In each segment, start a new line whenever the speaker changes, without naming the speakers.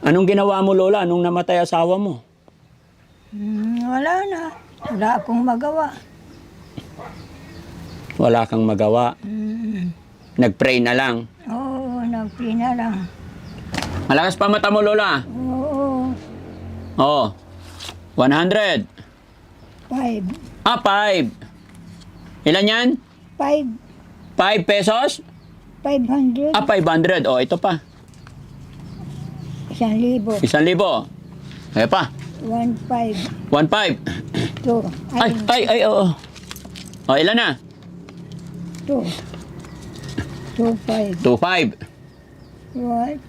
Anong ginawa mo, Lola? Anong namatay asawa mo?
Wala na. Wala akong magawa.
Wala kang magawa. Nag-pray na lang.
Oo, nagpray na lang.
Malakas pa mata mo, Lola.
Oo,
Oo. 100.
5.
5. Ilan yan?
5.
5 pesos?
500.
500. O, ito pa.
1,000.
1,000. Ayan pa.
1,500.
1,500.
2.
Ay, oo. O, ilan na?
2. 2,500.
2,500.
What?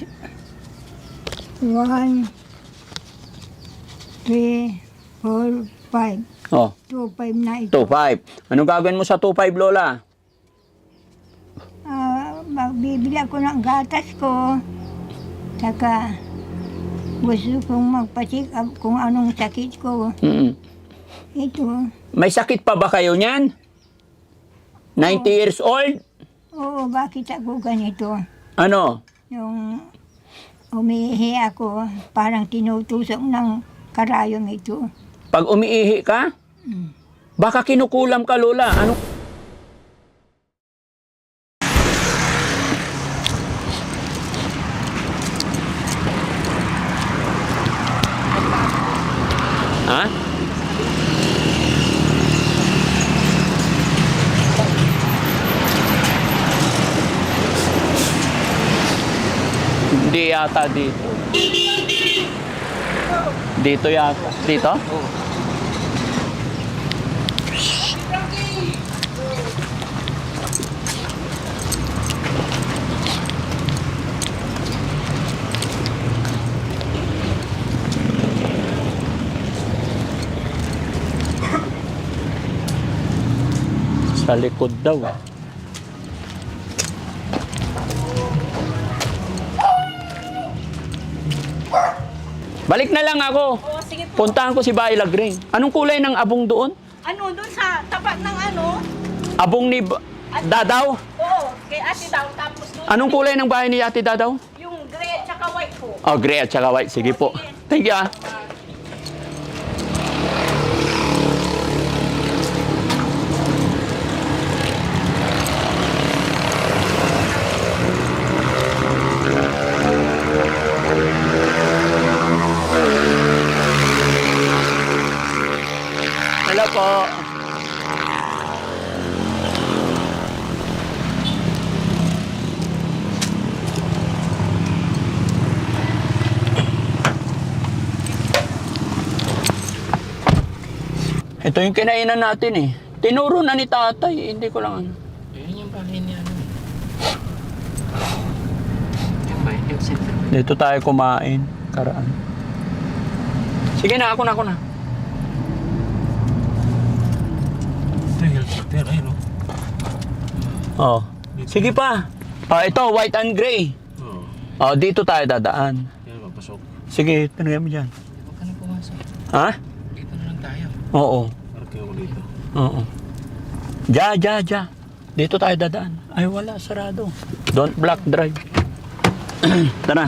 1, 3, 4, 5.
O,
2,500 na ito.
2,500. Anong gagawin mo sa 2,500, Lola?
Magbibili ako ng gatas ko. Saka gusto kong magpa-check up kung anong sakit ko. Ito.
May sakit pa ba kayo niyan? 90 years old?
Oo, bakit ako ganito?
Ano?
Yung umiihi ako, parang tinutusok ng karayom ito.
Pag umiihi ka? Baka kinukulam ka, Lola. Ano? Ha? Hindi yata dito. Dito yata. Dito? Sa likod daw. Balik na lang ako.
Oo, sige po.
Puntahan ko si Baila Green. Anong kulay ng abong doon?
Ano, doon sa tapat ng ano?
Abong ni Dadaw?
Oo, kay Ate Daw. Tapos doon,
Anong kulay ng bahay ni Ate Dadaw?
yung gray at saka white po.
Oh, gray at saka white. Sige po. Thank you, ah. Hello po. Ito yung kinainan natin eh. Tinuro na ni tatay, hindi ko lang ano.
Yun yung bahay niya, ano. Yung bahay niya, center.
Dito tayo kumain, karaan. Sige na, ako na.
Ito yung health center, ayun, no?
Oh. Sige pa. Oh, ito, white and gray.
Oo.
Oh, dito tayo dadaan.
Yan, mapasok.
Sige, tinagay mo dyan.
Huwag ka na pumasok.
Ha?
Dito na lang tayo.
Oo.
Parang ako dito.
Oo. Ja. Dito tayo dadaan. Ay, wala, sarado. Don't block drive. Tara.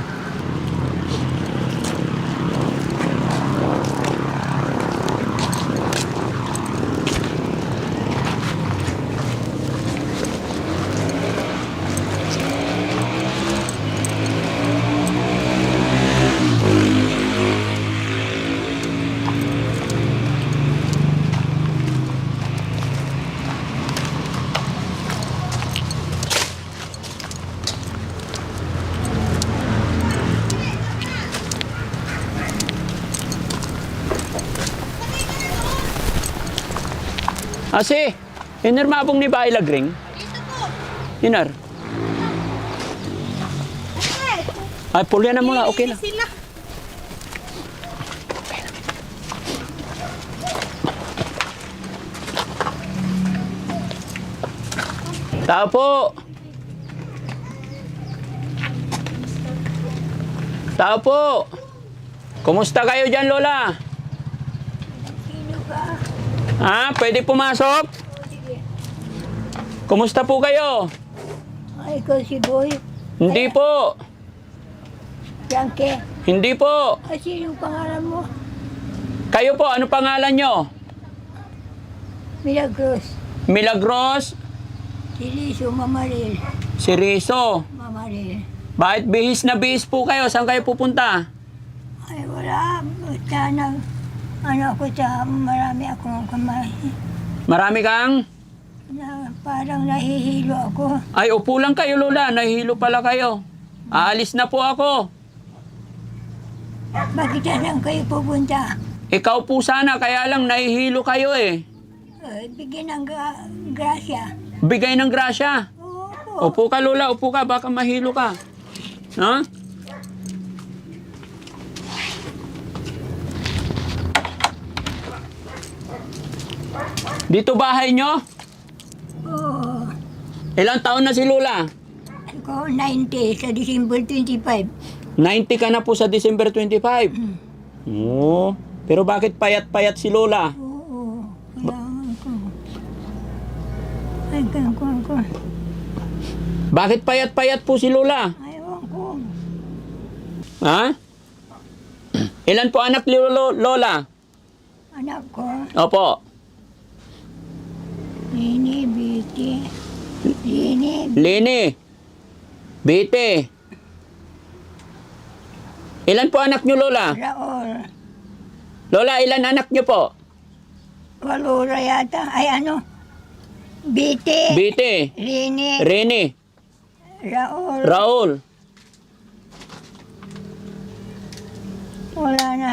Asi, inar mabong ni Baila Green.
Dito po.
Inar. Ay, pulyan na muna, okay na.
Sila.
Tao po. Tao po. Kumusta kayo dyan, Lola?
Sino ka?
Ha? Pwede pumasok? Kumusta po kayo?
Ay, ikaw si Boy.
Hindi po.
Yankee.
Hindi po.
Ay, sino pangalan mo?
Kayo po, ano pangalan nyo?
Milagros.
Milagros?
Si Liso Mamaril.
Si Riso.
Mamaril.
Bakit bihis na bihis po kayo? Saan kayo pupunta?
Ay, wala. Basta ano ako sa marami akong kamay.
Marami kang?
Na parang nahihilo ako.
Ay, upo lang kayo, Lola. Nahihilo pala kayo. Aalis na po ako.
Bakit saan kayo pupunta?
Ikaw po sana, kaya lang nahihilo kayo eh.
Ay, bigyan ng grasya.
Bigay ng grasya.
Oo.
Upo ka, Lola. Upo ka. Baka mahilo ka. Ha? Dito bahay nyo?
Oo.
Ilang taon na si Lola?
Ako, 90 sa December 25.
90 ka na po sa December 25. Oo. Pero bakit payat-payat si Lola?
Oo. Kailangan ko. Ay, kailangan ko.
Bakit payat-payat po si Lola?
Ayaw ko.
Ha? Ilan po anak ni Lola?
Anak ko,
Opo.
Lini, Biti. Lini,
Lini. Bite. Ilan po anak niyo, Lola?
Raol.
Lola, ilan anak niyo po?
Walura yata. Ay, ano? Biti.
Bite.
Lini,
Rene.
Raol.
Raul.
Wala na,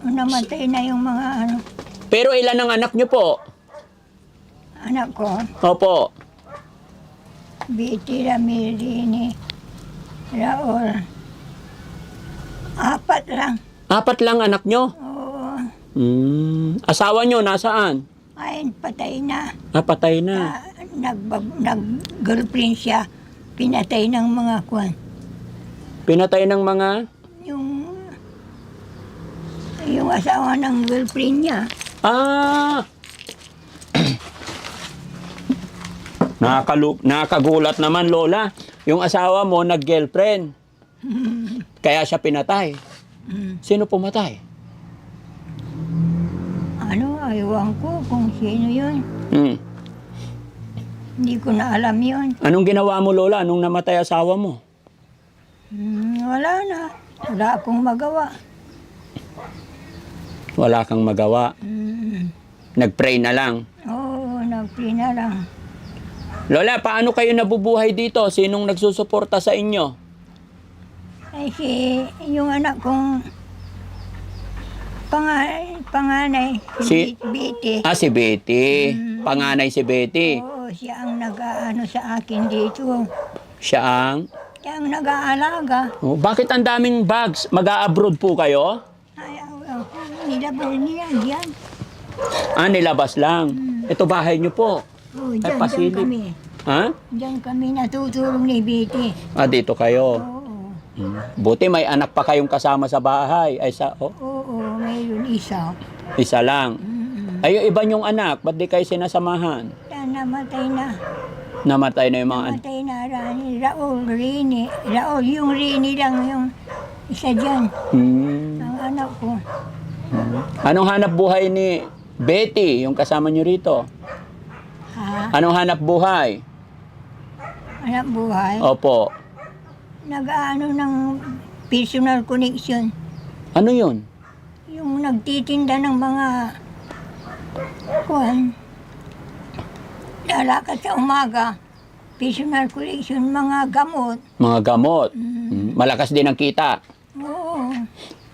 namatay na yung mga ano,
Pero ilan ang anak niyo po?
anak ko.
Opo.
Biti, Ramil, Lini, Raol. 4 lang.
4 lang anak niyo?
Oo.
Asawa niyo nasaan?
Ay, patay na.
Patay na.
Nag-girlfriend siya. Pinatay ng mga kwan.
Pinatay ng mga...
Yung asawa ng girlfriend niya.
Ah! Nakagulat naman, Lola. Yung asawa mo nag-girlfriend. Kaya siya pinatay. Sino pumatay?
Ano, ayaw ko kung sino yun. Hindi ko na alam yun.
Anong ginawa mo, Lola, nung namatay asawa mo?
Wala na. Wala akong magawa.
Wala kang magawa. Nag-pray na lang.
Oo, nagpray na lang.
Lola, paano kayo nabubuhay dito? Sinong nagsusuporta sa inyo?
Ay, yung anak kong panganay,
Si-
Biti.
Si Betty. Panganay si Betty.
Oo, siya ang nag-aano sa akin dito.
Siya ang...
Siya ang nag-aalaga.
Oh, bakit ang daming bags? Mag-a-abroad po kayo?
Ay, nilabas niya yan.
Nilabas lang. Ito bahay niyo po.
Oo,
Ay,
dyan
pasilip.
kami.
Ha?
Diyan kami natutulong ni Biti.
Dito kayo.
Oo.
Buti may anak pa kayong kasama sa bahay. Ay,
Oo, mayroon isa.
isa lang. Ay, yung iba niyong anak, ba't di kayo sinasamahan?
Yan, namatay na.
Namatay na yung mga anak.
Namatay na Raul, Rini. Raul, yung Rini lang yung isa dyan. Ang anak ko.
Anong hanap buhay ni Betty, yung kasama niyo rito?
Ha?
Anong hanap buhay?
Anak buhay.
Opo.
Nag-ano ng personal connection.
Ano yun?
Yung nagtitinda ng mga kuwan. Lalakad sa umaga. Personal connection, mga gamot.
Mga gamot. Malakas din ang kita.
Oo.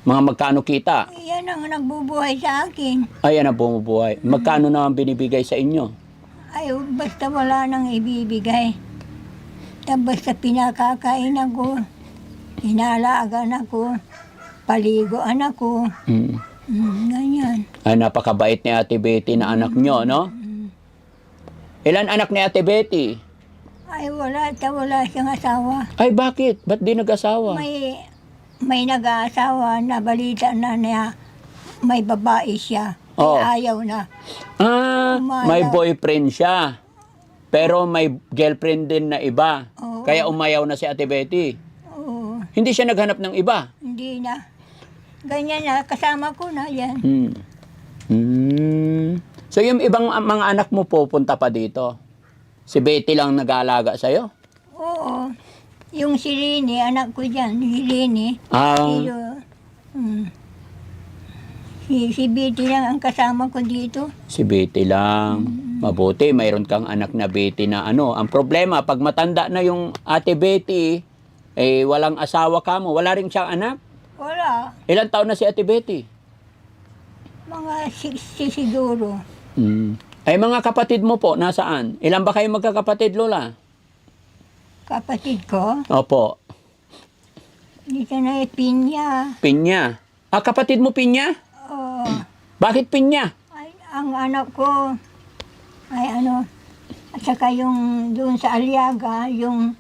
Mga magkano kita?
Yan ang nagbubuhay sa akin.
Ayan ang bumubuhay. Magkano naman binibigay sa inyo?
Ay, basta wala nang ibibigay. Basta pinakakain ako, inalagaan ako, paliguan ako. Ganyan.
Ay, napakabait ni Ate Betty na anak nyo, no? Ilan anak ni Ate Betty?
Ay, wala siyang asawa.
Ay, bakit? Ba't di nag-asawa?
May nag-aasawa na balita na niya, may babae siya.
Oo.
Ayaw na.
May boyfriend siya. Pero may girlfriend din na iba.
Oo.
Kaya umayaw na si Ate Betty.
Oo,
Hindi siya naghanap ng iba.
hindi na. ganyan na, kasama ko na yan.
Hmm. Hmm. So yung ibang mga anak mo pupunta pa dito? Si Betty lang nag-aalaga sa'yo?
Oo. Yung si Rini, anak ko dyan, si Rini.
Ah,
Si Betty lang ang kasama ko dito.
si Betty lang. Mabuti, mayroon kang anak na Betty na ano. Ang problema, pag matanda na yung ate Betty, eh walang asawa ka mo. Wala rin siyang anak?
Wala.
Ilang taon na si ate Betty?
Mga 60 siguro.
Hmm. Ay mga kapatid mo po, nasaan? Ilan ba kayo magkakapatid, Lola?
Kapatid ko,
Opo.
dito na Pinya.
Pinya. Ah, kapatid mo Pinya?
Oo.
Bakit Pinya?
Ay, ang anak ko, ay ano, at saka yung doon sa Aliaga, yung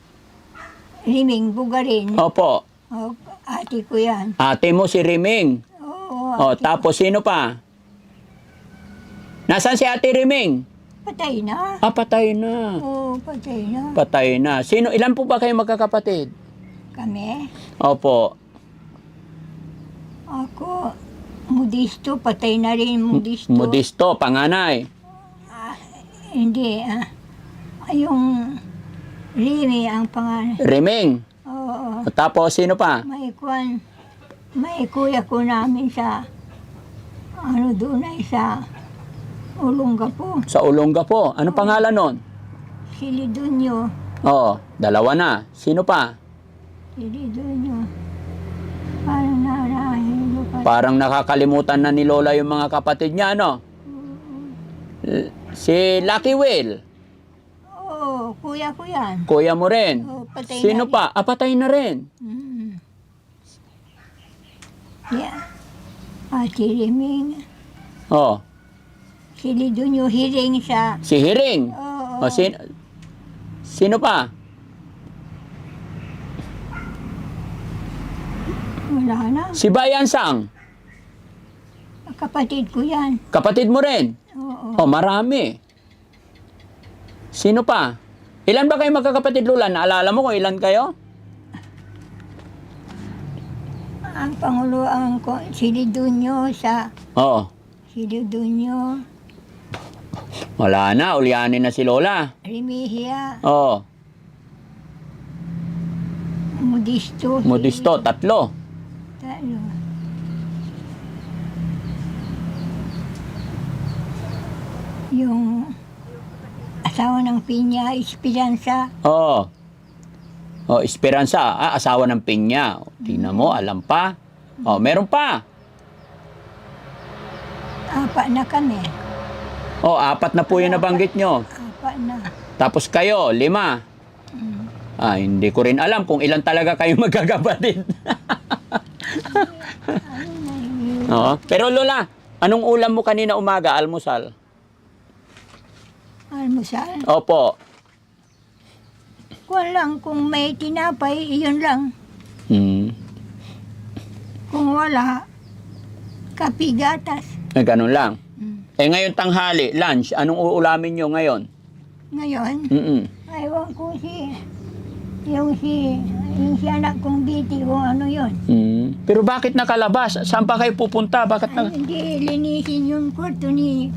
Riming Bugarin.
Opo.
Oh, ate ko yan.
Ate mo si Riming.
Oo,
O,
ate.
tapos sino pa? Nasaan si ate Riming?
Patay na.
Ah, patay na.
Oo, patay na.
Patay na. Sino, ilan po ba kayo magkakapatid?
Kami,
Opo.
ako, Modesto, patay na rin Modesto.
Modesto, panganay.
Hindi, yung Rimi ang pangalan.
Riming.
Oo,
Tapos sino pa?
may kuya ko namin sa, ano doon ay sa Olongapo,
Sa Olongapo. Ano pangalan nun?
si Lidonyo.
Oo, dalawa na. Sino pa?
Si Lidonyo. Parang narahilo pa.
Parang nakakalimutan na ni Lola yung mga kapatid niya, ano? Si Lucky Will.
Oo, kuya ko yan.
Kuya mo rin.
Oo, patay
Sino
na rin.
pa? Ah, patay na rin.
Mm. Yeah. Ate Riming.
Oh,
Si Lidonyo hiring sa...
si Hiring.
Oo.
O, sino pa?
Wala na.
Si Bayan Sang.
Kapatid ko yan.
Kapatid mo rin.
Oo.
Oh, marami. Sino pa? Ilan ba kayo magkakapatid, Lola? Naalala mo kung ilan kayo?
Ang panguluan ko, si Lidonyo sa...
Oo.
Si Lidonyo,
Wala na, ulyanin na si Lola.
Remihia,
Oo.
Modesto.
Modesto, tatlo.
Talo. Yung asawa ng Pinya, Esperanza.
Oo. Oh, Esperanza, asawa ng Pinya. Tingnan mo, alam pa. Oh, meron pa.
Apat na kami.
Oh, apat na po yung nabanggit nyo.
Apat na.
Tapos kayo, 5. Ah, hindi ko rin alam kung ilan talaga kayo magkakapatid. Oo. Pero Lola, anong ulam mo kanina umaga, almusal?
Almusal.
Opo.
Kung lang, kung may tinapay, iyon lang.
Hmm.
Kung wala, kape gatas.
Eh, ganun lang. Eh, ngayon tanghali, lunch, anong uulamin nyo ngayon?
Ngayon,
Mm-mm.
aywan ko yung si anak kong biti kung ano yun.
Pero bakit nakalabas? Saan pa kayo pupunta? Bakit
Ay, hindi linisin yung kwarto ni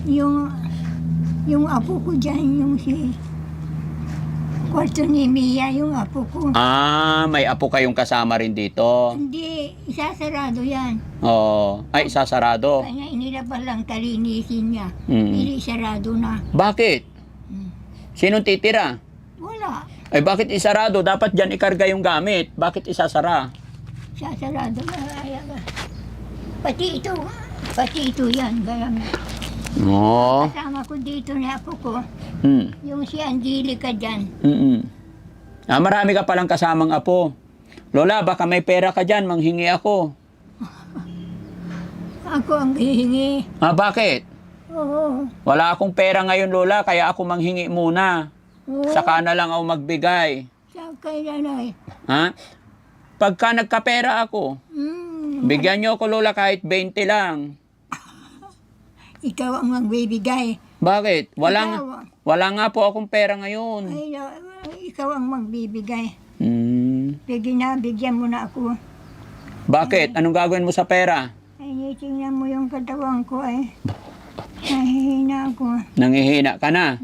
yung apo ko dyan, yung si kwarto ni Mia, yung apo ko.
Ah, may apo kayong kasama rin dito.
Hindi, isasarado yan.
Oh, ay, sasarado.
Kaya inilabas lang kalinisin niya.
Mm.
Hindi sarado na.
Bakit? Sinong titira?
Wala.
Ay, bakit isarado? Dapat dyan ikarga yung gamit. Bakit isasara?
Sasarado na. Pati ito yan. Kaya
Oo.
kasama ko dito ni apo ko.
Hmm.
Yung si Angelica dyan.
Mm-mm. Ah, marami ka palang kasamang apo. Lola, baka may pera ka dyan, manghingi ako.
Ako ang hihingi.
Ah, bakit?
Oo.
Wala akong pera ngayon, Lola, kaya ako manghingi muna.
Oo.
Saka na lang ako magbigay.
Sa kay nanay.
Ha? Pagka nagkapera ako, bigyan niyo ako, Lola, kahit 20 lang.
Ikaw ang magbibigay.
Bakit?
Ikaw.
Wala nga po akong pera ngayon.
Ay, ikaw ang magbibigay.
Hmm.
Bigyan mo na ako.
Bakit? Anong gagawin mo sa pera?
Ay, tingnan mo yung katawan ko eh. Nahihina ako.
Nangihina ka na.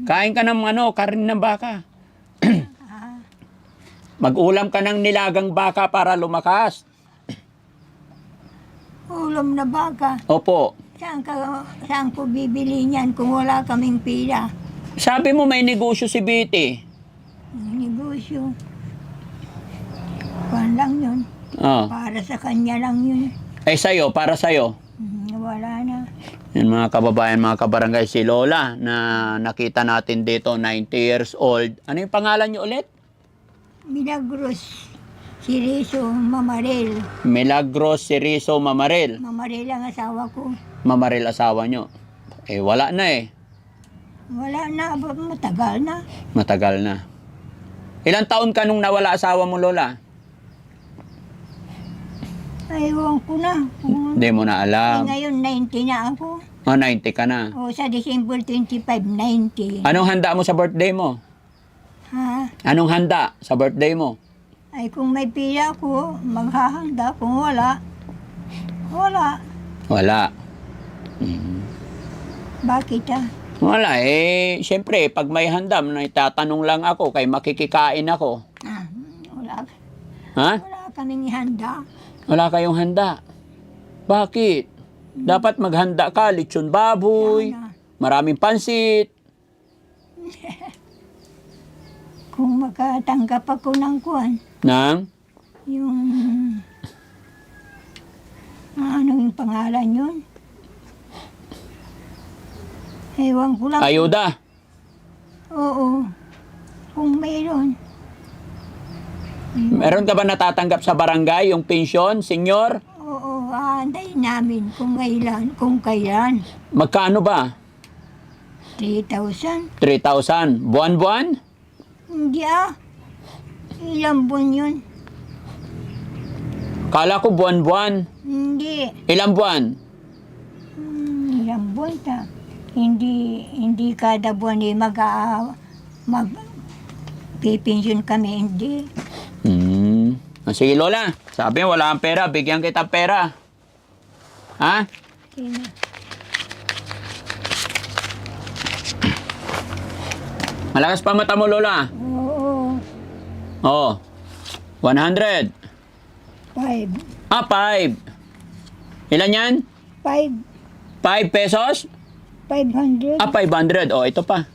Kain ka ng karne ng baka. Mag-ulam ka ng nilagang baka para lumakas.
Ulam na baka.
Opo.
Saan ko bibili niyan kung wala kaming pila?
Sabi mo may negosyo si Biti.
Negosyo. Kuwan lang yun.
Oh.
Para sa kanya lang yun.
Eh sa'yo, para sa'yo.
Wala na.
Yan mga kababayan, mga kabarangay, si Lola na nakita natin dito, 90 years old. Ano yung pangalan niyo ulit?
Milagros. Siriso Mamarel.
Milagros Siriso Mamarel.
Mamarel ang asawa ko.
Mamarel asawa nyo. Eh wala na eh.
Wala na. Matagal na.
Matagal na. Ilang taon ka nung nawala asawa mo, Lola?
Aywan ko na.
Hindi mo na alam.
Ngayon 90 na ako.
Oh, 90 ka na.
O sa December 25, 90.
Anong handa mo sa birthday mo?
Ha?
Anong handa sa birthday mo?
Ay kung may pila ko, maghahanda. Kung wala, wala.
Wala.
Bakit ah?
Wala eh. Siyempre, pag may handa, tatanong lang ako kay makikikain ako.
Wala.
Ha?
Wala kaming handa.
Wala kayong handa. Bakit? Dapat maghanda ka, lechon baboy,
Sana.
maraming pansit.
Kung makatanggap ako ng kuwan,
Nang?
yung... ano yung pangalan yun? Ewan ko lang.
Ayuda.
Oo. Kung mayroon.
Meron ka ba natatanggap sa barangay, yung pensyon, senyor?
Oo, aantayin namin kung kailan.
Magkano ba?
3,000.
3,000. Buwan-buwan?
Hindi ah. Ilang buwan yun?
Kala ko buwan-buwan.
Hindi.
Ilang buwan?
Ilang buwan ta. Hindi kada buwan eh pipensyon kami. Hindi.
Sige, Lola. Sabi wala kang pera. Bigyan kita pera. Ha?
Sino?
Malakas pa mata mo, Lola.
Oo.
Oo. 100.
5.
5. Ilan yan?
5.
5 pesos?
500.
500. Oh, ito pa.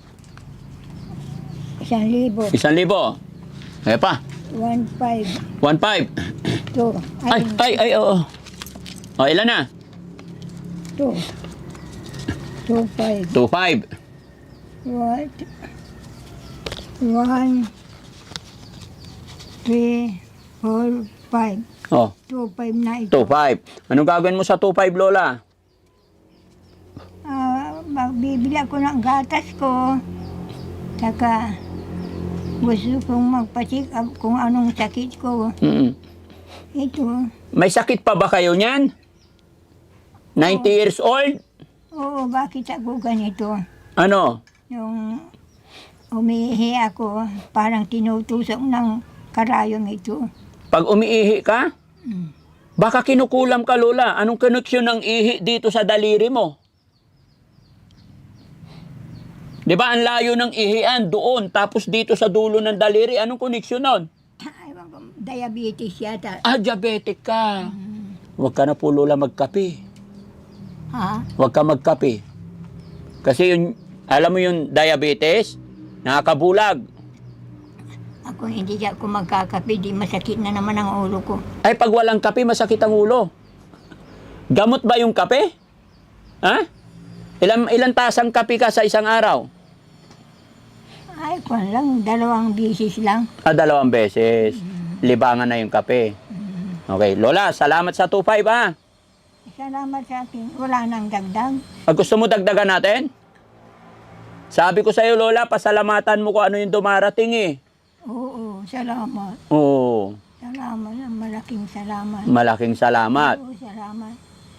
1,000.
1,000. Eh pa.
1,500.
1,500.
2.
Ay, oo. Oh, ilan na?
2. 2,500.
2,500.
What? 1, 3, 4, 5.
Oh,
2,500 na ito.
2,500. Anong gagawin mo sa 2,500, Lola?
Magbibili ako ng gatas ko. Saka gusto kong magpa-check up kung anong sakit ko. Ito.
May sakit pa ba kayo niyan? 90 years old?
Oo, bakit ako ganito?
Ano?
Yung umiihi ako, parang tinutusok ng karayom ito.
Pag umiihi ka? Baka kinukulam ka, Lola. Anong koneksyon ng ihi dito sa daliri mo? Di ba ang layo ng ihian doon, tapos dito sa dulo ng daliri, anong koneksyon nun?
Ewan ko, diabetes yata.
Diabetic ka. Huwag ka na po, Lola, magkape.
Ha?
Huwag ka magkape. Kasi yung, alam mo yung diabetes, nakakabulag.
Ako hindi ako magkakape, di masakit na naman ang ulo ko.
Ay, pag walang kape, masakit ang ulo. Gamot ba yung kape? Ha? Ilan tasang kape ka sa isang araw?
Ay, kung lang, 2 bisis lang.
2 beses. Libangan na yung kape. Okay, Lola, salamat sa 2,500 ha.
Salamat sa akin. Wala nang dagdag.
Gusto mo dagdagan natin? Sabi ko sa'yo, Lola, pasalamatan mo kung ano yung dumarating eh.
Oo, salamat.
Oo,
Salamat, malaking salamat.
malaking salamat.
Oo, salamat.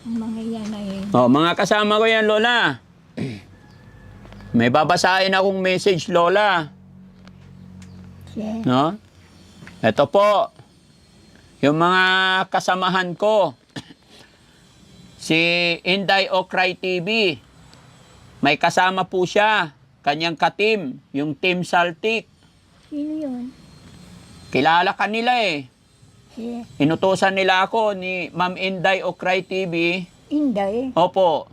Ang mga yan ay...
Oh, mga kasama ko yan, Lola. May babasahin akong message, Lola.
Siya.
No? Ito po. yung mga kasamahan ko, si Inday Okray TV, may kasama po siya, kanyang katim, yung Team Saltik.
Sino yun?
Kilala ka nila eh.
Si
Inutusan nila ako ni Ma'am Inday Okray TV.
Inday.
Opo,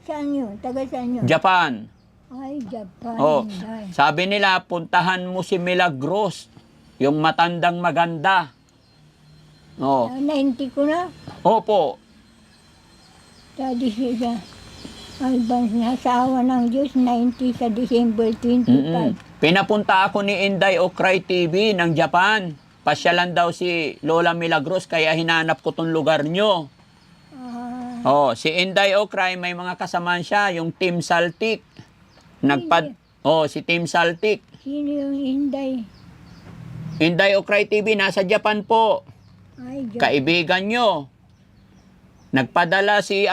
Saan yun? Taga saan yun?
Japan.
Ay, Japan.
Oh,
Inday.
sabi nila, puntahan mo si Milagros, yung matandang maganda. Oh,
90 ko na.
opo.
Sa advance na asawa ng Diyos, 90 sa December 25.
Pinapunta ako ni Inday Okray TV ng Japan. Pasyalan daw si Lola Milagros, kaya hinanap ko tong lugar nyo.
Ah,
Oh, si Inday Okray, may mga kasamaan siya, yung Team Saltik. Si Team Saltik.
sino yung Inday?
Inday Okray TV, nasa Japan po.
Ay, Japan.
Kaibigan nyo. Nagpadala si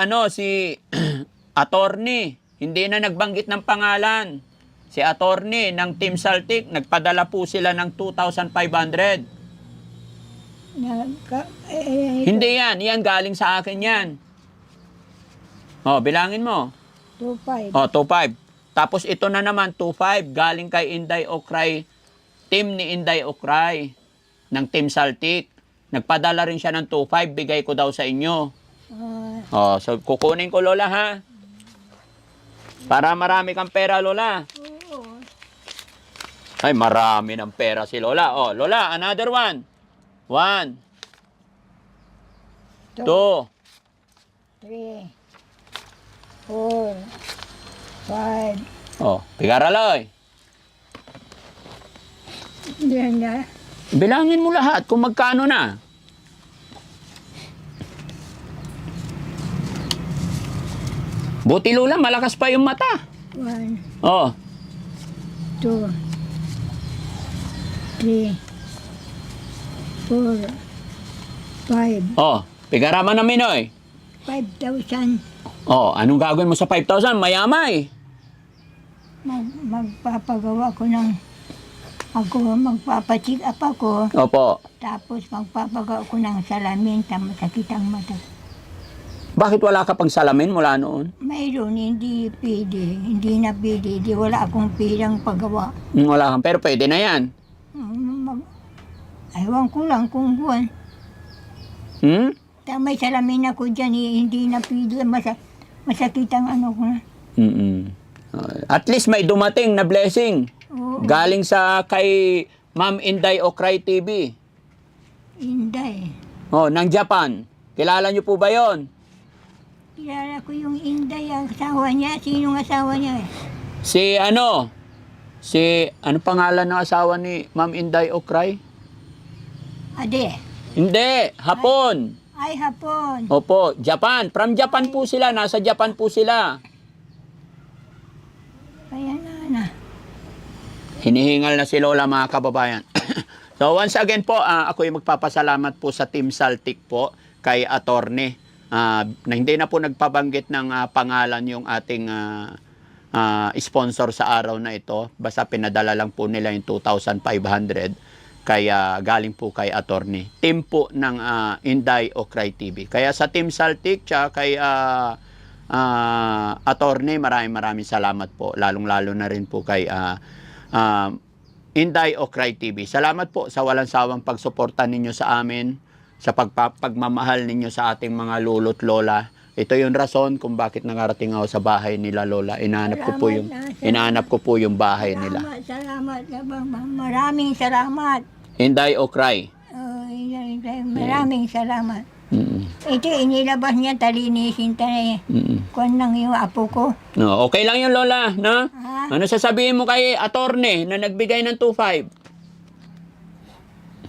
attorney. Hindi na nagbanggit ng pangalan. Si attorney ng Team Saltik, nagpadala po sila ng 2,500. Hindi yan. Yan galing sa akin yan. Oh, bilangin mo.
25.
Oh, 2,500. Tapos ito na naman, 2,500. Galing kay Inday Okray. Team ni Inday Okray ng Team Saltik. Nagpadala rin siya ng 2,500. Bigay ko daw sa inyo.
Ah,
Oh, so kukunin ko, Lola, ha? Para marami kang pera, Lola.
oo.
Ay, marami ng pera si Lola. Oh, Lola, another one. 1, 2,
3, 4, 5.
oh, pigaraloy.
Yan na.
Bilangin mo lahat kung magkano na. Buti, Lola, malakas pa yung mata.
1,
Oh,
2, 3, 4, 5.
oh, pigaraman na Minoy.
5,000.
Oh, anong gagawin mo sa 5,000? Mayamay.
Magpapagawa ko ng magpapacheck up ako,
Opo.
tapos magpapagawa ko ng salamin sa masakit ang mata.
Bakit wala ka pang salamin mula noon?
Mayroon, hindi pwede, hindi na pwede, di wala akong pirang paggawa.
Wala kang, pero pwede na yan.
Ewan ko lang kung buwan.
Hmm?
May salamin ako dyan, hindi na pwede, masakit ang ano ko na.
At least may dumating na blessing.
Oo,
Galing sa kay Ma'am Inday Okray TV.
Inday.
Oh, ng Japan. Kilala niyo po ba yon?
Kilala ko yung Inday, ang asawa niya. Sinong asawa niya eh?
Si ano pangalan ng asawa ni Ma'am Inday Okray?
Ade.
Hindi, Hapon.
Ay, hapon.
Opo, Japan. From Japan po sila, nasa Japan po sila.
Kaya na.
Hinihingal na si Lola, mga kababayan. So once again po, ako ay magpapasalamat po sa Team Saltik po kay attorney na hindi na po nagpabanggit ng pangalan yung ating sponsor sa araw na ito. Basta pinadala lang po nila yung 2,500 kaya galing po kay attorney. Team po ng Inday Okray TV. Kaya sa Team Saltik tsaka kay attorney, maraming salamat po. Lalong-lalo na rin po kay Inday Okray TV. Salamat po sa walang sawang pagsuporta ninyo sa amin, sa pagmamahal ninyo sa ating mga lolo't lola. Ito yung rason kung bakit nangarating ako sa bahay nila, Lola. Inaanap ko po yung bahay nila.
Salamat. Maraming salamat.
Inday Okray.
Maraming salamat. Ito, inilabas niya, talinisin tayo. Kuwan lang yung apo ko.
No, okay lang yun, Lola, no?
Ha?
Ano sasabihin mo kay attorney na nagbigay ng 2,500?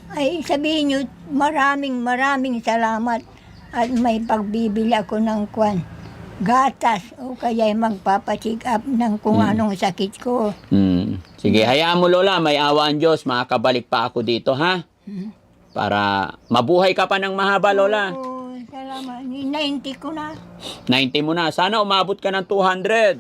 Ay, sabihin niyo, maraming salamat. At may pagbibili ako ng kuwan. Gatas, o kaya magpapacheck up ng kung anong sakit ko.
Sige, hayaan mo, Lola. May awa ang Diyos. Makakabalik pa ako dito, ha? Para mabuhay ka pa ng mahaba, Lola.
Oo, salamat. 90 ko na.
90 mo na. Sana umabot ka ng 200.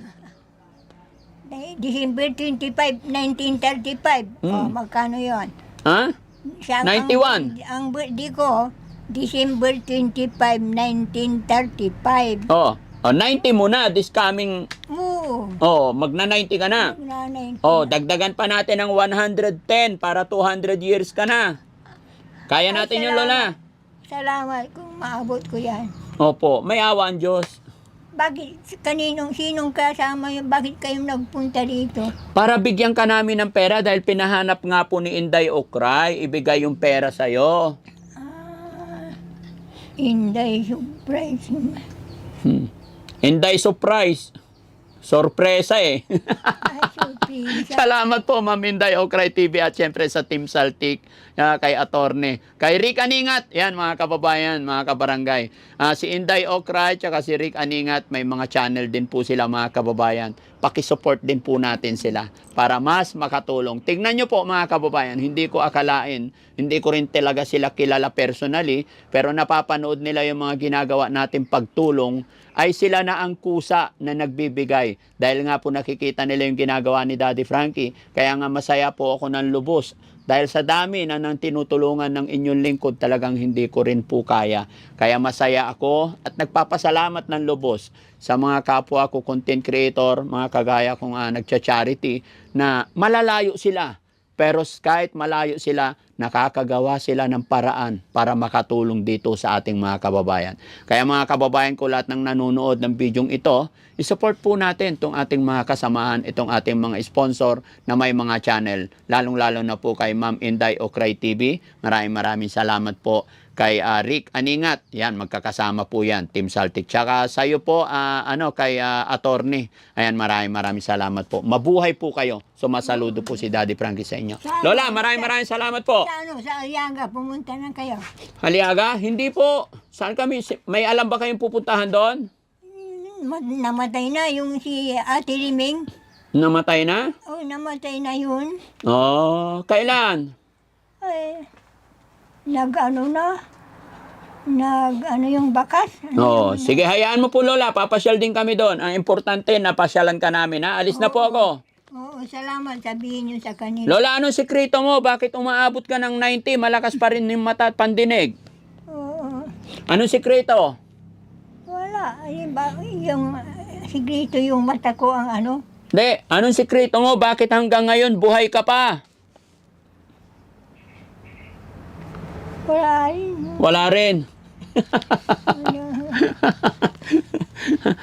December 25, 1935. O, magkano yon?
Ha? 91.
Ang birthday ko, December 25, 1935.
Oh, 90 mo na this coming.
Oo.
Oh, magna 90 ka na.
Nanay.
Oh, dagdagan pa natin ng 110 para 200 years ka na. Kaya natin yun, Lola.
Salamat kung maabot ko yan.
Opo, may awa ang Diyos.
Bakit, sinong kasama yun? Bakit kayong nagpunta dito?
Para bigyan ka namin ng pera dahil pinahanap nga po ni Inday Okray, ibigay yung pera sa'yo.
Inday, surprise.
Inday surprise. Sorpresa eh.
Ay, surprise.
Salamat po, Ma'am Inday Okray TV at syempre sa Team Saltik, kay Attorney, kay Rick Aningat, yan mga kababayan, mga kabarangay. Si Inday Okray at si Rick Aningat, may mga channel din po sila mga kababayan. Pakisupport din po natin sila para mas makatulong. Tignan nyo po mga kababayan, hindi ko akalain, hindi ko rin talaga sila kilala personally, pero napapanood nila yung mga ginagawa natin pagtulong, ay sila na ang kusa na nagbibigay. Dahil nga po nakikita nila yung ginagawa ni Daddy Frankie, kaya nga masaya po ako ng lubos. Dahil sa dami na nang tinutulungan ng inyong lingkod, talagang hindi ko rin po kaya. Kaya masaya ako at nagpapasalamat ng lubos sa mga kapwa ko content creator, mga kagaya kong nagcha-charity, na malalayo sila. Pero kahit malayo sila, nakakagawa sila ng paraan para makatulong dito sa ating mga kababayan. Kaya mga kababayan ko, lahat ng nanonood ng bidyong ito, isupport po natin itong ating mga kasamahan, itong ating mga sponsor na may mga channel. Lalong-lalo na po kay Ma'am Inday Okray TV. Maraming salamat po. Kay Rick Aningat, yan, magkakasama po yan, Team Saltik. Tsaka sa iyo po, kay Attorney. Ayan, maraming salamat po. Mabuhay po kayo. Sumasaludo po si Daddy Frankie sa inyo. Lola, maraming salamat po.
Sa Aliaga, pumunta na kayo.
Aliaga, hindi po. Saan kami? May alam ba kayong pupuntahan doon?
Namatay na yung si Ate Liming.
Namatay na?
Oh, namatay na yun.
Oh, kailan?
Ay, yung bakas.
Oh, sige, hayaan mo po Lola, papasyal din kami doon. Ang importante, napasyalan ka namin ha. Alis na po ako.
Oo, salamat. Sabihin niyo sa kanila.
Lola, anong sikreto mo? Bakit umaabot ka ng 90? Malakas pa rin yung mata at pandinig.
Oo.
Anong sikreto?
Wala. Ay, yung sigrito yung mata ko ang ano.
Hindi, anong sikreto mo? Bakit hanggang ngayon buhay ka pa?
Wala rin.
Wala rin.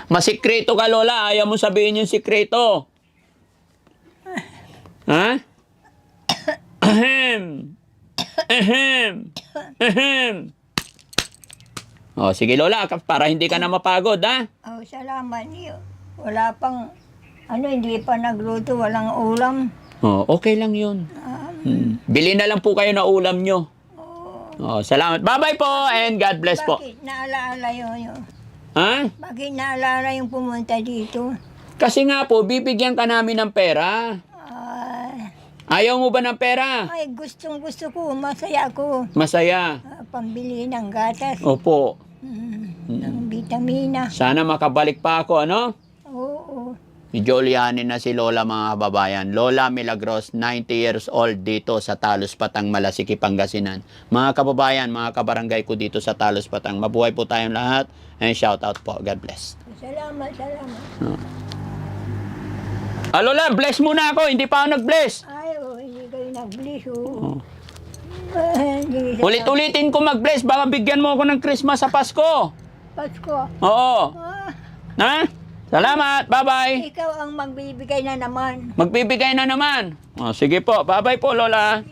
Masikreto ka Lola, ayaw mo sabihin yung sikreto. Ha? Ahem. Ahem. Ahem. Oh, sige Lola, para hindi ka na mapagod, ha?
Oh, salamat niyo. Wala pang, hindi pa nagluto, walang ulam.
Oh, okay lang yun. Bili na lang po kayo na ulam nyo. Oh, salamat. Bye-bye po and God bless po.
Bakit naalaala yun?
Ha?
Bakit naalaala yung pumunta dito?
Kasi nga po, bibigyan ka namin ng pera. Ayaw mo ba ng pera?
Ay, gustong gusto ko. Masaya ako.
Masaya.
Pambili ng gatas.
Opo.
Ng vitamina.
Sana makabalik pa ako, ano?
Oo.
Jolyanin na si Lola mga kababayan. Lola Milagros, 90 years old dito sa Talos Patang, Malasiki, Pangasinan. Mga kababayan, mga kabarangay ko dito sa Talos Patang. Mabuhay po tayong lahat. And shout out po. God bless.
Salamat.
Lola, bless muna ako. Hindi pa ako nag-bless.
Ay, hindi kayo nag-bless.
Ulit-ulitin ko mag-bless. Baka bigyan mo ako ng Christmas sa Pasko.
Pasko.
Oo.
Ah,
Ha? Salamat. Bye-bye.
ikaw ang magbibigay na naman.
Magbibigay na naman. Sige po. Bye-bye po, Lola.